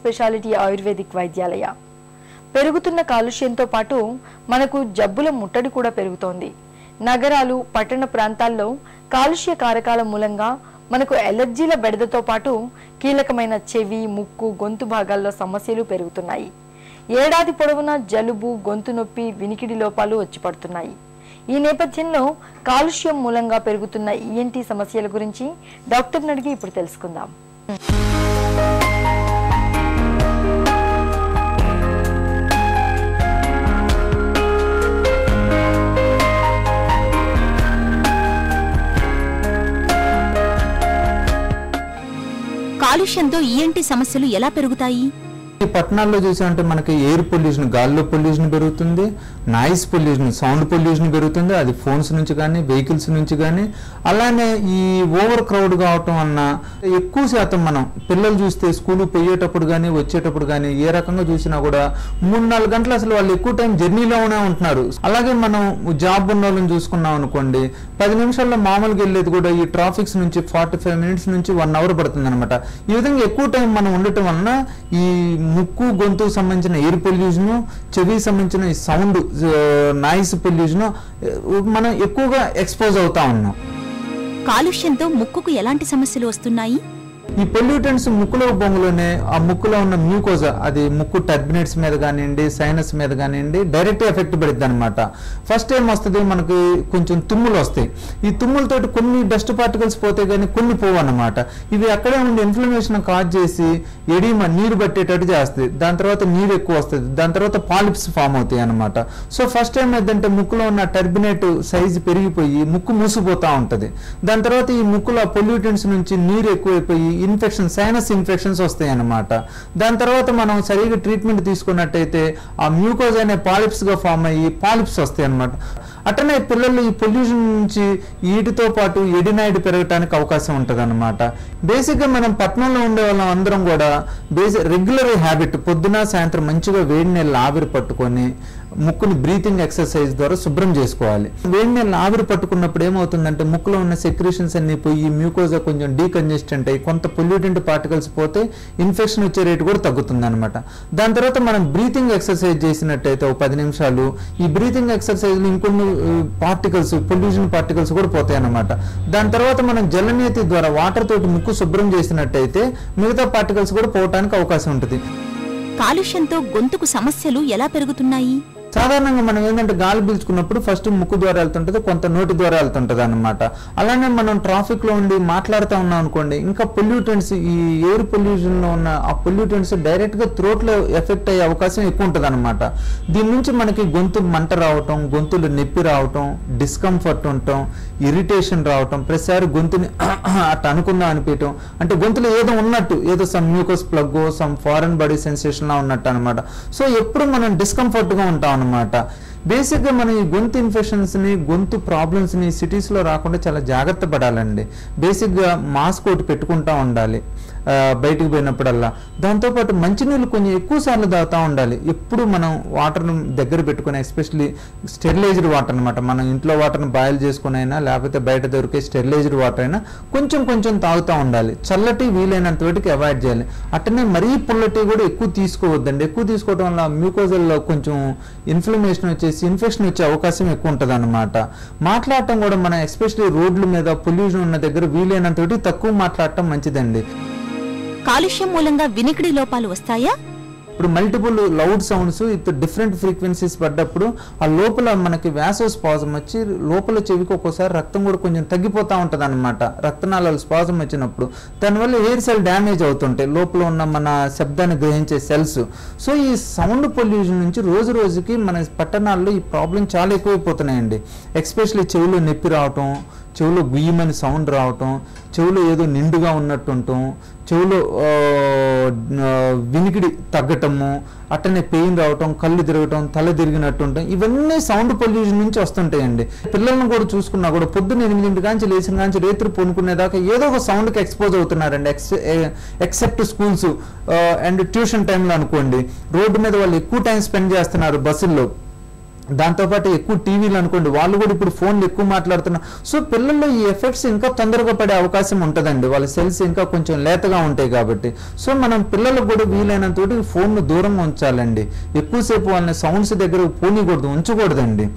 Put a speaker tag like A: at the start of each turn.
A: Speciality ayurvedic Vaidyalaya. పెరుగుతున్న కాలుష్యంతో పాటు మనకు జబ్బుల ముట్టడి కూడా పెరుగుతోంది. నగరాలు, పట్టణ ప్రాంతాల్లో కాలుష్య కారకాల మూలంగా మనకు ఎలర్జీల బెడదతో పాటు కీలకమైన చెవి, ముక్కు, గొంతు భాగాల్లో సమస్యలు పెరుగుతున్నాయి. ఏడాది పొడవునా జలుబు, గొంతు నొప్పి, వినికిడి లోపాలు వచ్చి పడుతున్నాయి. ఈ నేపథ్యంలో కాలుష్యం మూలంగా పెరుగుతున్న ఈఎన్టీ సమస్యల గురించి డాక్టర్ని అడిగి ఇప్పుడు తెలుసుకుందాం.
B: కాలుష్యంతో ఈఎన్టీ సమస్యలు ఎలా పెరుగుతాయి?
C: ఈ పట్టణాల్లో చూసామంటే మనకి ఎయిర్ పొల్యూషన్, గాల్లో పొల్యూషన్ పెరుగుతుంది, నాయిస్ పొల్యూషన్, సౌండ్ పొల్యూషన్ పెరుగుతుంది. అది ఫోన్స్ నుంచి కానీ, వెహికల్స్ నుంచి కానీ. అలానే ఈ ఓవర్ క్రౌడ్ కావటం వలన ఎక్కువ శాతం మనం పిల్లలు చూస్తే స్కూల్ పోయేటప్పుడు కానీ, వచ్చేటప్పుడు కానీ ఏ రకంగా చూసినా కూడా 3-4 గంటలు అసలు వాళ్ళు ఎక్కువ టైం జర్నీలోనే ఉంటున్నారు. అలాగే మనం జాబ్ ఉన్న వాళ్ళని చూసుకున్నాం అనుకోండి, 10 నిమిషాల్లో మామూలుగా వెళ్ళేది కూడా ఈ ట్రాఫిక్స్ నుంచి 45 మినిట్స్ నుంచి 1 అవర్ పడుతుంది అనమాట. ఈ విధంగా ఎక్కువ టైం మనం ఉండటం వలన ఈ ముక్కు, గొంతుకు సంబంధించిన ఎయిర్ పొల్యూషన్, చెవికి సంబంధించిన ఈ సౌండ్, నాయిస్ పొల్యూషన్ మనం ఎక్కువగా ఎక్స్పోజ్ అవుతా ఉన్నాం.
B: కాలుష్యంతో ముక్కుకు ఎలాంటి సమస్యలు వస్తున్నాయి?
C: ఈ పొల్యూటెంట్స్ ముక్కులో బొంగులోనే ఆ ముక్కులో ఉన్న మ్యూకోజా, అది ముక్కు టర్బినేట్స్ మీద కానివ్వండి, సైనస్ మీద కానివ్వండి డైరెక్ట్ ఎఫెక్ట్ పడుద్ది అనమాట. ఫస్ట్ టైం వస్తుంది మనకి కొంచెం తుమ్ములు వస్తాయి. ఈ తుమ్ములతోటి కొన్ని డస్ట్ పార్టికల్స్ పోతే కానీ కొన్ని పోవు అన్నమాట. ఇవి అక్కడే ఉండి ఇన్ఫ్లమేషన్ కాజ్ చేసి ఎడిమా, నీరు పట్టేటట్టు చేస్తుంది. దాని తర్వాత నీరు ఎక్కువ వస్తుంది, దాని తర్వాత పాలిప్స్ ఫామ్ అవుతాయి అనమాట. సో ఫస్ట్ టైం ఏంటంటే ముక్కులో ఉన్న టర్బినేట్ సైజు పెరిగిపోయి ముక్కు మూసిపోతూ ఉంటుంది. దాని తర్వాత ఈ ముక్కులో పొల్యూటెంట్స్ నుంచి నీరు ఎక్కువైపోయి ఇన్ఫెక్షన్, సైనస్ ఇన్ఫెక్షన్స్ వస్తాయి అన్నమాట. దాని తర్వాత మనం సరిగ్గా ట్రీట్మెంట్ తీసుకున్నట్టయితే ఆ మ్యూకోజ్ అనే పాలిప్స్ గా ఫామ్ అయ్యి పాలిప్స్ వస్తాయి అన్నమాట. అట్లనే పిల్లలు ఈ పొల్యూషన్ నుంచి వీటితో పాటు ఎడినాయిడ్ పెరగడానికి అవకాశం ఉంటుంది అన్నమాట. బేసిక్గా మనం పట్టణంలో ఉండే వాళ్ళం అందరం కూడా రెగ్యులర్ హ్యాబిట్ పొద్దున సాయంత్రం మంచిగా వేడి నీళ్ళు ఆవిరి పట్టుకొని ముక్కుని బ్రీతింగ్ ఎక్సర్సైజ్ ద్వారా శుభ్రం చేసుకోవాలి. వేడి నీళ్ళు ఆవిరి పట్టుకున్నప్పుడు ఏమవుతుందంటే ముక్కులో ఉన్న సెక్రేషన్స్ అన్ని పోయి మ్యూకోజా కొంచెం డీకంజెస్టెంట్ అయ్యి కొంత పొల్యూటెంట్ పార్టికల్స్ పోతే ఇన్ఫెక్షన్ వచ్చే రేటు కూడా తగ్గుతుంది అనమాట. దాని తర్వాత మనం బ్రీతింగ్ ఎక్సర్సైజ్ చేసినట్టయితే 10 నిమిషాలు ఈ బ్రీతింగ్ ఎక్సర్సైజ్లు ఇంకొన్ని పార్టికల్స్, పొల్యూషన్ పార్టికల్స్ కూడా పోతాయి అన్నమాట. దాని తర్వాత మనం జలనీతి ద్వారా వాటర్ తోటి ముక్కు శుభ్రం చేసినట్టయితే మిగతా పార్టికల్స్ కూడా పోవడానికి అవకాశం ఉంటుంది.
B: కాలుష్యంతో గొంతుకు సమస్యలు ఎలా పెరుగుతున్నాయి?
C: సాధారణంగా మనం ఏంటంటే గాలి పీల్చుకున్నప్పుడు ఫస్ట్ ముక్కు ద్వారా వెళ్తుంటుంది, కొంత నోటి ద్వారా వెళ్తుంటుంది అనమాట. అలానే మనం ట్రాఫిక్ లో ఉండి మాట్లాడుతూ ఉన్నాం అనుకోండి, ఇంకా పొల్యూటెంట్స్, ఈ ఎయిర్ పొల్యూషన్ లో ఉన్న ఆ పొల్యూటెంట్స్ డైరెక్ట్ గా థ్రోట్ లో ఎఫెక్ట్ అయ్యే అవకాశం ఎక్కువ ఉంటుంది అనమాట. దీని నుంచి మనకి గొంతు మంట రావటం, గొంతులు నొప్పి రావటం, డిస్కంఫర్ట్ ఉండటం, ఇరిటేషన్ రావటం, ప్రతిసారి గొంతుని అట్లా అనుకుందాం అనిపించటం, అంటే గొంతులో ఏదో ఉన్నట్టు, ఏదో some mucus plug, some foreign body sensation లా ఉన్నట్టు అనమాట. సో ఎప్పుడు మనం డిస్కంఫర్ట్ గా ఉంటాం అనమాట. బేసిక్ గా మనం ఈ గొంతు ఇన్ఫెక్షన్స్ ని, గొంతు ప్రాబ్లమ్స్ ని సిటీస్ లో రాకుండా చాలా జాగ్రత్త పడాలండి. బేసిక్ గా మాస్క్ ఒకటి పెట్టుకుంటా ఉండాలి బయటకు పోయినప్పుడల్లా. దాంతోపాటు మంచినీళ్ళు కొంచెం ఎక్కువ సార్లు తాగుతూ ఉండాలి. ఎప్పుడు మనం వాటర్ను దగ్గర పెట్టుకుని, ఎస్పెషల్లీ స్టెరిలైజ్డ్ వాటర్ అనమాట, మనం ఇంట్లో వాటర్ని బాయిల్ చేసుకుని అయినా లేకపోతే బయట దొరికే స్టెరిలైజ్డ్ వాటర్ అయినా కొంచెం తాగుతూ ఉండాలి. చల్లటి వీలైనంత వరకు అవాయిడ్ చేయాలి. అట్టనే మరీ పుల్లటి కూడా ఎక్కువ తీసుకోవద్దండి. ఎక్కువ తీసుకోవడం వల్ల మ్యూకోజల్లో కొంచెం ఇన్ఫ్లమేషన్ వచ్చేసి ఇన్ఫెక్షన్ వచ్చే అవకాశం ఎక్కువ ఉంటుంది అనమాట. మాట్లాడటం కూడా మనం ఎస్పెషల్లీ రోడ్ల మీద పొల్యూషన్ ఉన్న దగ్గర వీలైనంత వరకు తక్కువ మాట్లాడటం మంచిదండి.
B: కాలుష్యం మూలంగా వినికిడి లోపాలు వస్తాయా?
C: ఇప్పుడు multiple loud sounds with different frequencies పడ్డప్పుడు ఆ లోపల మనకి వ్యాసోస్పాజం వచ్చి లోపల చెవికి ఒక్కోసారి రక్తం కూడా కొంచెం తగ్గిపోతూ ఉంటుంది అనమాట. రక్తనాళాలు స్పాజం వచ్చినప్పుడు దానివల్ల ఎయిర్ సెల్ డ్యామేజ్ అవుతుంటాయి, లోపల ఉన్న మన శబ్దాన్ని గ్రహించే సెల్స్. సో ఈ సౌండ్ పొల్యూషన్ నుంచి రోజు రోజుకి మన పట్టణాల్లో ఈ ప్రాబ్లం చాలా ఎక్కువైపోతున్నాయండి. ఎస్పెషల్లీ చెవిలో నొప్పి రావటం, చెవిలో గుయ్యమని సౌండ్ రావటం, చెవిలో ఏదో నిండుగా ఉన్నట్టు ఉండటం, చెవిలో వినికిడి తగ్గటము, అట్టనే పెయిన్ రావటం, కళ్ళు తిరగటం, తల తిరిగినట్టు ఉండటం, ఇవన్నీ సౌండ్ పొల్యూషన్ నుంచి వస్తుంటాయండి. పిల్లలను కూడా చూసుకున్నా కూడా పొద్దున్న 8 కాంచి లేచిన కాంచి రేత్రి పొనుకునేదాకా ఏదో ఒక సౌండ్కి ఎక్స్పోజ్ అవుతున్నారండి. ఎక్సెప్ట్ స్కూల్స్ అండ్ ట్యూషన్ టైంలో అనుకోండి, రోడ్డు మీద వాళ్ళు ఎక్కువ టైం స్పెండ్ చేస్తున్నారు బస్సుల్లో. దాంతోపాటు ఎక్కువ టీవీలు అనుకోండి, వాళ్ళు కూడా ఇప్పుడు ఫోన్లు ఎక్కువ మాట్లాడుతున్నారు. సో పిల్లల్లో ఈ ఎఫెక్ట్స్ ఇంకా తొందరగా పడే అవకాశం ఉంటుందండి, వాళ్ళ సెల్స్ ఇంకా కొంచెం లేతగా ఉంటాయి కాబట్టి. సో మనం పిల్లలకు కూడా వీలైనంత ఫోన్ను దూరంగా ఉంచాలండి, ఎక్కువసేపు వాళ్ళని సౌండ్స్ దగ్గర పోనీకూడదు, ఉంచకూడదండి.